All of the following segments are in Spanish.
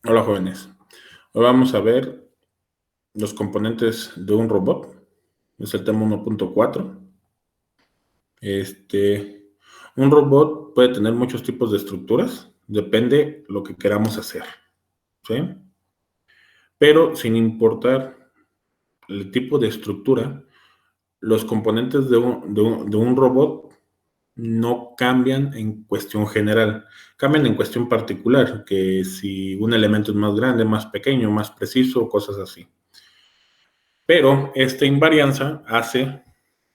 Hola jóvenes, hoy vamos a ver los componentes de un robot. Es el tema 1.4. Un robot puede tener muchos tipos de estructuras, depende lo que queramos hacer, ¿sí? Pero sin importar el tipo de estructura, los componentes de un robot no cambian en cuestión general, cambian en cuestión particular, que si un elemento es más grande, más pequeño, más preciso, cosas así. Pero esta invarianza hace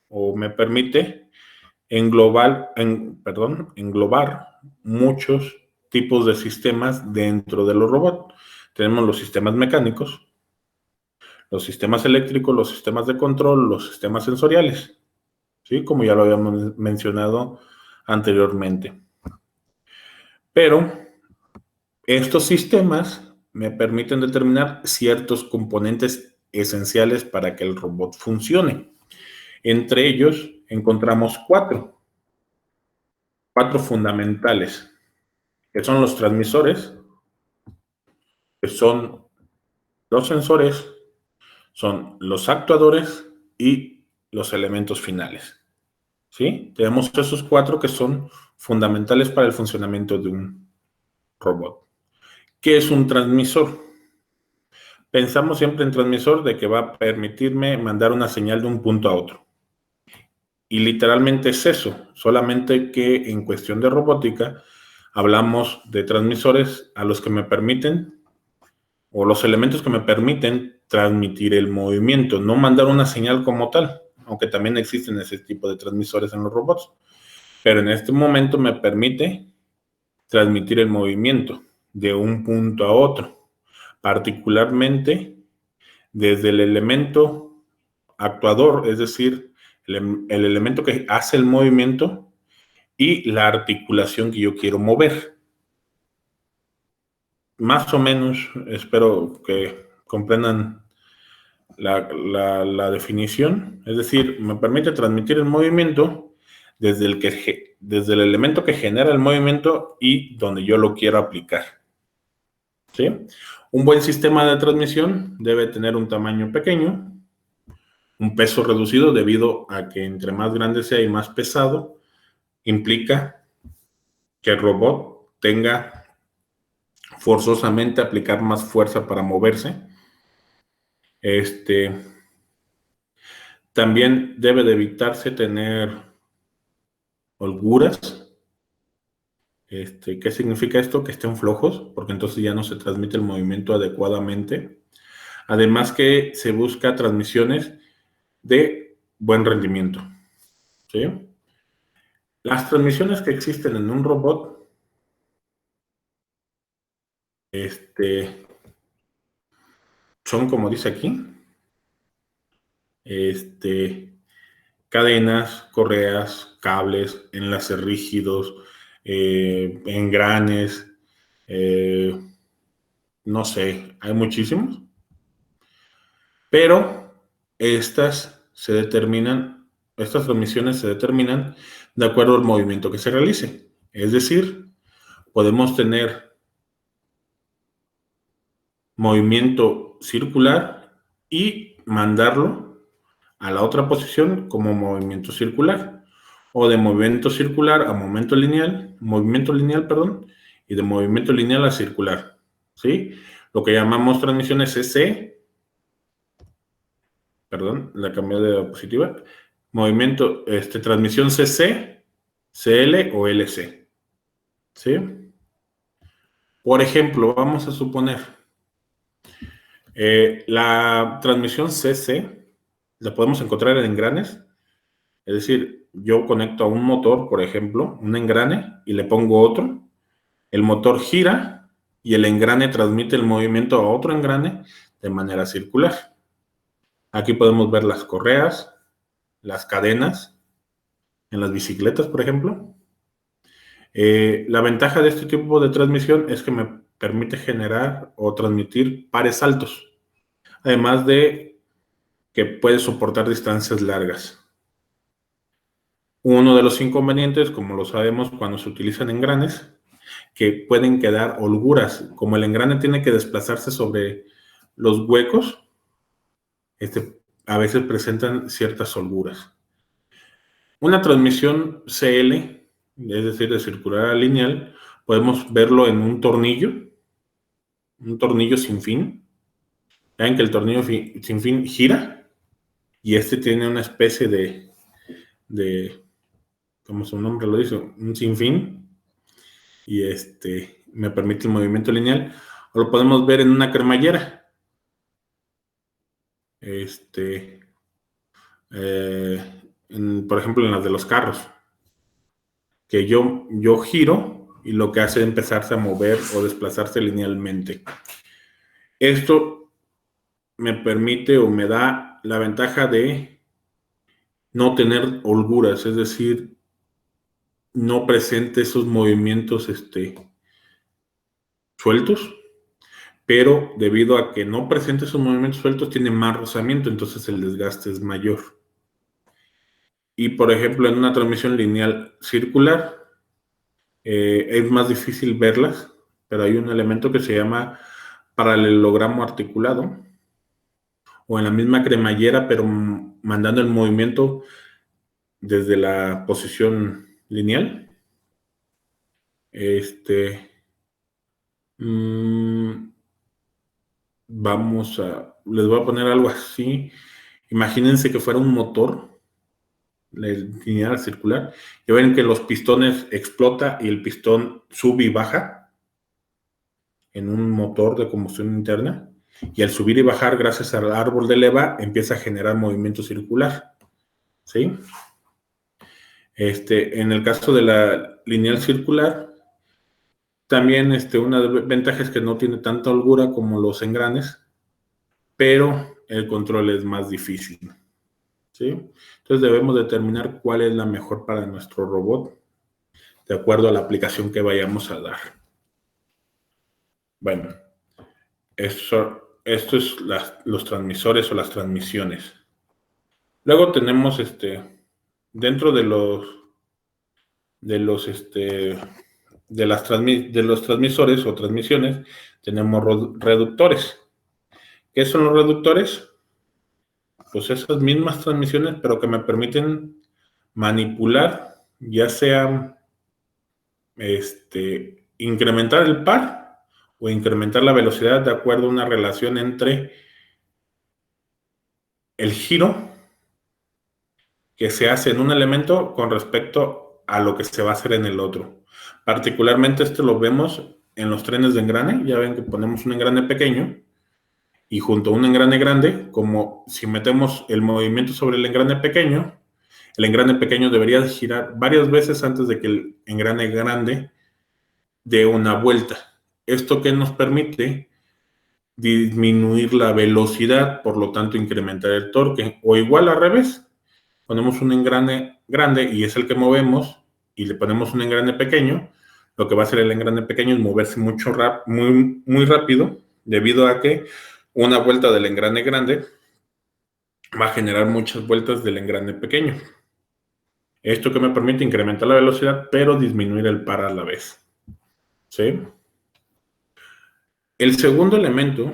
o me permite englobar muchos tipos de sistemas dentro de los robots. Tenemos los sistemas mecánicos, los sistemas eléctricos, los sistemas de control, los sistemas sensoriales, ¿sí? Como ya lo habíamos mencionado anteriormente. Pero estos sistemas me permiten determinar ciertos componentes esenciales para que el robot funcione. Entre ellos encontramos cuatro fundamentales, que son los transmisores, que son los sensores, son los actuadores y los elementos finales. ¿Sí? Tenemos esos cuatro que son fundamentales para el funcionamiento de un robot. ¿Qué es un transmisor? Pensamos siempre en transmisor de que va a permitirme mandar una señal de un punto a otro. Y literalmente es eso, solamente que en cuestión de robótica hablamos de transmisores a los que me permiten, o los elementos que me permiten transmitir el movimiento, no mandar una señal como tal, aunque también existen ese tipo de transmisores en los robots. Pero en este momento me permite transmitir el movimiento de un punto a otro, particularmente desde el elemento actuador, es decir, el elemento que hace el movimiento y la articulación que yo quiero mover. Más o menos, espero que comprendan la definición, es decir, me permite transmitir el movimiento desde el elemento que genera el movimiento y donde yo lo quiero aplicar. ¿Sí? Un buen sistema de transmisión debe tener un tamaño pequeño, un peso reducido debido a que entre más grande sea y más pesado, implica que el robot tenga forzosamente aplicar más fuerza para moverse. También debe de evitarse tener holguras. ¿Qué significa esto? Que estén flojos, porque entonces ya no se transmite el movimiento adecuadamente. Además que se busca transmisiones de buen rendimiento, ¿sí? Las transmisiones que existen en un robot, son como dice aquí, cadenas, correas, cables, enlaces rígidos, engranes, no sé, hay muchísimos, pero estas transmisiones se determinan de acuerdo al movimiento que se realice. Es decir, podemos tener movimiento circular y mandarlo a la otra posición como movimiento circular, o de movimiento circular a movimiento lineal, perdón, y de movimiento lineal a circular, ¿sí? Lo que llamamos transmisiones CC, perdón, la cambié de diapositiva, transmisión CC, CL o LC, ¿sí? Por ejemplo, vamos a suponer, la transmisión CC la podemos encontrar en engranes. Es decir, yo conecto a un motor, por ejemplo, un engrane, y le pongo otro. El motor gira y el engrane transmite el movimiento a otro engrane de manera circular. Aquí podemos ver las correas, las cadenas, en las bicicletas, por ejemplo. La ventaja de este tipo de transmisión es que me permite generar o transmitir pares altos, además de que puede soportar distancias largas. Uno de los inconvenientes, como lo sabemos cuando se utilizan engranes, que pueden quedar holguras. Como el engrane tiene que desplazarse sobre los huecos, a veces presentan ciertas holguras. Una transmisión CL, es decir, de circular a lineal, podemos verlo en un tornillo sin fin. Vean que el tornillo sin fin gira y tiene una especie de, como su nombre lo dice, un sinfín, y me permite el movimiento lineal. O lo podemos ver en una cremallera. Por ejemplo, en las de los carros, que yo giro y lo que hace es empezarse a mover o desplazarse linealmente. Esto me permite o me da la ventaja de no tener holguras, es decir, no presente esos movimientos sueltos, pero debido a que no presente esos movimientos sueltos, tiene más rozamiento, entonces el desgaste es mayor. Y por ejemplo, en una transmisión lineal circular, es más difícil verlas, pero hay un elemento que se llama paralelogramo articulado, o en la misma cremallera, pero mandando el movimiento desde la posición lineal. Les voy a poner algo así. Imagínense que fuera un motor lineal circular, y ven que los pistones explota y el pistón sube y baja en un motor de combustión interna, y al subir y bajar gracias al árbol de leva empieza a generar movimiento circular, ¿sí? En el caso de la lineal circular, también una ventaja es que no tiene tanta holgura como los engranes, pero el control es más difícil, ¿sí? Entonces debemos determinar cuál es la mejor para nuestro robot, de acuerdo a la aplicación que vayamos a dar. Bueno, esto es los transmisores o las transmisiones. Luego tenemos dentro de los transmisores o transmisiones, tenemos reductores. ¿Qué son los reductores? Pues esas mismas transmisiones, pero que me permiten manipular, ya sea incrementar el par o incrementar la velocidad de acuerdo a una relación entre el giro que se hace en un elemento con respecto a lo que se va a hacer en el otro. Particularmente esto lo vemos en los trenes de engrane. Ya ven que ponemos un engrane pequeño y junto a un engrane grande, como si metemos el movimiento sobre el engrane pequeño debería girar varias veces antes de que el engrane grande dé una vuelta. ¿Esto qué nos permite? Disminuir la velocidad, por lo tanto incrementar el torque. O igual al revés, ponemos un engrane grande y es el que movemos, y le ponemos un engrane pequeño, lo que va a hacer el engrane pequeño es moverse muy rápido, debido a que una vuelta del engrane grande va a generar muchas vueltas del engrane pequeño. Esto que me permite incrementar la velocidad, pero disminuir el par a la vez, ¿sí? El segundo elemento,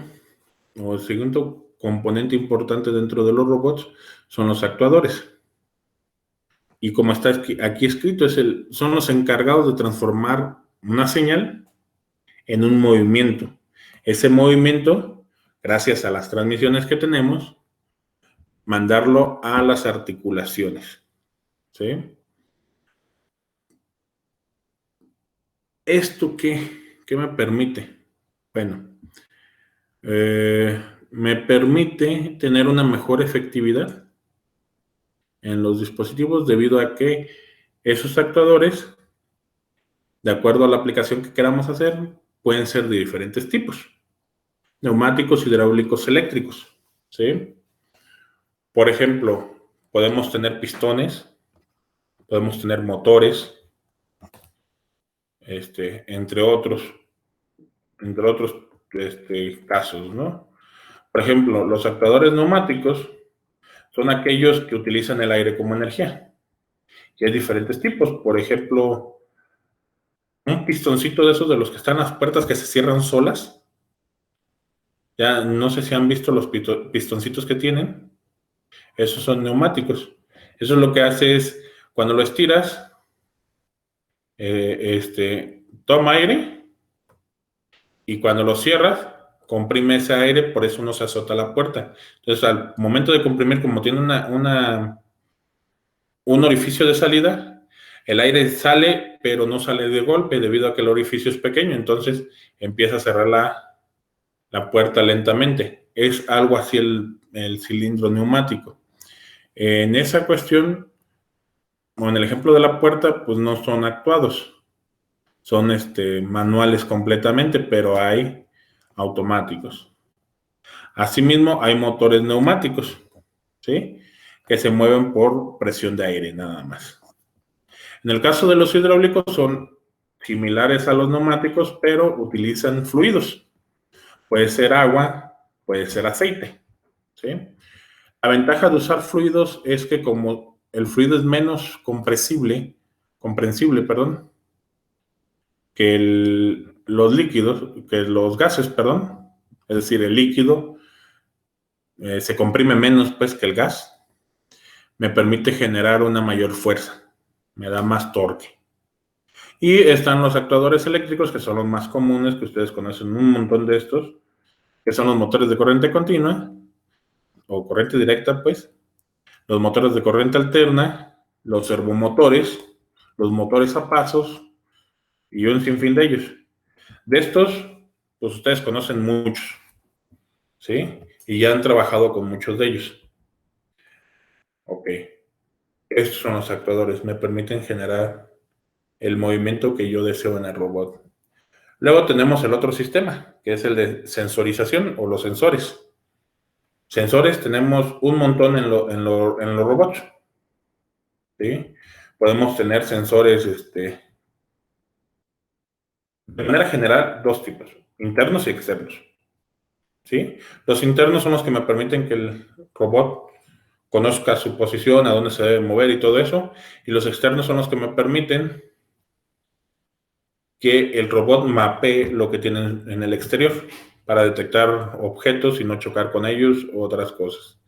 o el segundo componente importante dentro de los robots, son los actuadores. Y como está aquí escrito, son los encargados de transformar una señal en un movimiento. Ese movimiento, gracias a las transmisiones que tenemos, mandarlo a las articulaciones, ¿sí? ¿Esto qué me permite? Bueno, me permite tener una mejor efectividad en los dispositivos, debido a que esos actuadores, de acuerdo a la aplicación que queramos hacer, pueden ser de diferentes tipos: neumáticos, hidráulicos, eléctricos, ¿sí? Por ejemplo, podemos tener pistones, podemos tener motores, entre otros casos, ¿no? Por ejemplo, los actuadores neumáticos son aquellos que utilizan el aire como energía, y hay diferentes tipos. Por ejemplo, un pistoncito de esos de los que están en las puertas que se cierran solas. Ya no sé si han visto los pistoncitos que tienen. Esos son neumáticos. Eso es lo que hace es, cuando lo estiras, toma aire y cuando lo cierras, comprime ese aire, por eso no se azota la puerta. Entonces, al momento de comprimir, como tiene un orificio de salida, el aire sale, pero no sale de golpe debido a que el orificio es pequeño. Entonces, empieza a cerrar la puerta lentamente. Es algo así el cilindro neumático. En esa cuestión, o en el ejemplo de la puerta, pues no son actuados. Son manuales completamente, pero hay automáticos. Asimismo, hay motores neumáticos, ¿sí? Que se mueven por presión de aire, nada más. En el caso de los hidráulicos, son similares a los neumáticos, pero utilizan fluidos. Puede ser agua, puede ser aceite, ¿sí? La ventaja de usar fluidos es que como el fluido es menos comprensible, perdón, que los líquidos, que los gases, perdón, es decir, el líquido se comprime menos pues que el gas, me permite generar una mayor fuerza, me da más torque. Y están los actuadores eléctricos, que son los más comunes, que ustedes conocen un montón de estos, que son los motores de corriente continua, o corriente directa, pues, los motores de corriente alterna, los servomotores, los motores a pasos, y un sinfín de ellos. De estos, pues ustedes conocen muchos, ¿sí? Y ya han trabajado con muchos de ellos. Ok. Estos son los actuadores, me permiten generar el movimiento que yo deseo en el robot. Luego tenemos el otro sistema, que es el de sensorización o los sensores. Sensores tenemos un montón en los robots, ¿sí? Podemos tener sensores, de manera general, dos tipos, internos y externos, ¿sí? Los internos son los que me permiten que el robot conozca su posición, a dónde se debe mover y todo eso, y los externos son los que me permiten que el robot mapee lo que tiene en el exterior para detectar objetos y no chocar con ellos u otras cosas.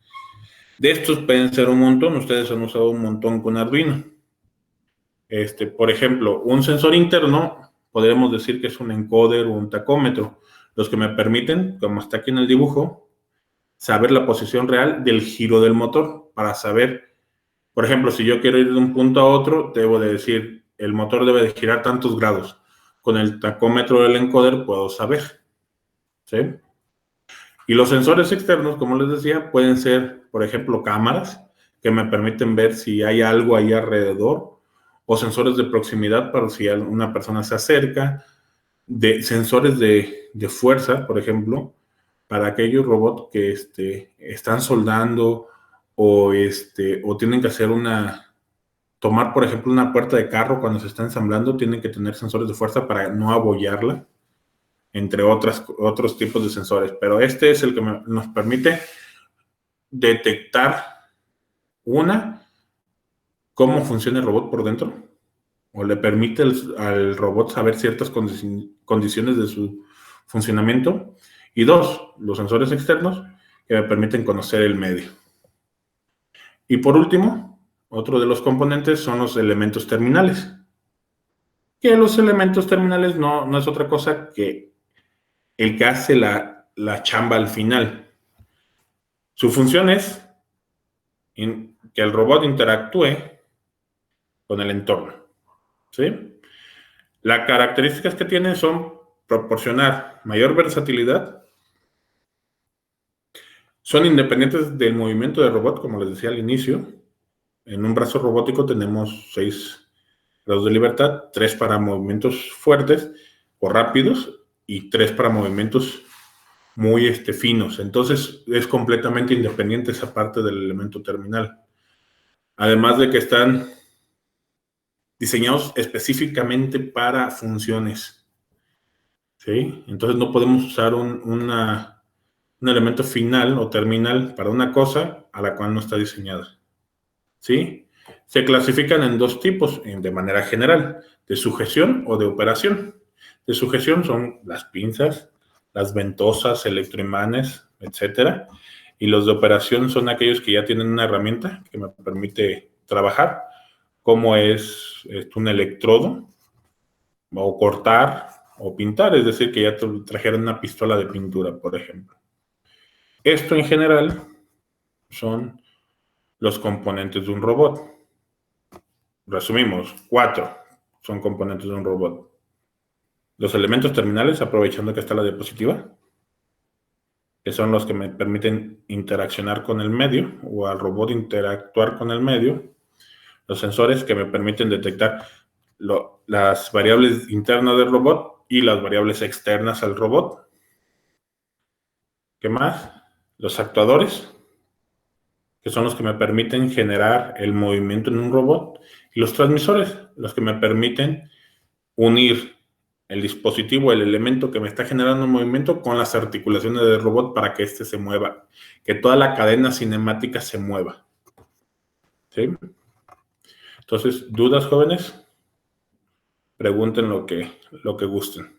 De estos pueden ser un montón, ustedes han usado un montón con Arduino. Por ejemplo, un sensor interno, podríamos decir que es un encoder o un tacómetro, los que me permiten, como está aquí en el dibujo, saber la posición real del giro del motor, para saber, por ejemplo, si yo quiero ir de un punto a otro, debo de decir, el motor debe de girar tantos grados. Con el tacómetro del encoder puedo saber, ¿sí? Y los sensores externos, como les decía, pueden ser, por ejemplo, cámaras que me permiten ver si hay algo ahí alrededor, o sensores de proximidad para si una persona se acerca, sensores de fuerza, por ejemplo, para aquellos robots que están soldando o tienen que hacer tomar, por ejemplo, una puerta de carro cuando se está ensamblando, tienen que tener sensores de fuerza para no abollarla, entre otros tipos de sensores. Pero este es el que nos permite detectar, cómo funciona el robot por dentro, o le permite al robot saber ciertas condiciones de su funcionamiento. Y dos, los sensores externos que me permiten conocer el medio. Y por último, otro de los componentes son los elementos terminales. Que los elementos terminales no es otra cosa que el que hace la chamba al final. Su función es que el robot interactúe con el entorno, ¿sí? Las características que tienen son proporcionar mayor versatilidad, son independientes del movimiento del robot, como les decía al inicio. En un brazo robótico tenemos 6 grados de libertad, 3 para movimientos fuertes o rápidos y 3 para movimientos muy finos. Entonces es completamente independiente esa parte del elemento terminal. Además de que están diseñados específicamente para funciones, ¿sí? Entonces no podemos usar un elemento final o terminal para una cosa a la cual no está diseñada, ¿sí? Se clasifican en dos tipos de manera general, de sujeción o de operación. De sujeción son las pinzas, las ventosas, electroimanes, etcétera. Y los de operación son aquellos que ya tienen una herramienta que me permite trabajar, como es un electrodo, o cortar, o pintar, es decir, que ya te trajeron una pistola de pintura, por ejemplo. Esto en general son los componentes de un robot. Resumimos, 4 son componentes de un robot. Los elementos terminales, aprovechando que está la diapositiva, que son los que me permiten interaccionar con el medio o al robot interactuar con el medio. Los sensores que me permiten detectar las variables internas del robot y las variables externas al robot. ¿Qué más? Los actuadores, que son los que me permiten generar el movimiento en un robot. Y los transmisores, los que me permiten unir el dispositivo, el elemento que me está generando un movimiento con las articulaciones del robot para que éste se mueva, que toda la cadena cinemática se mueva. ¿Sí? Entonces, ¿dudas, jóvenes? Pregunten lo que gusten.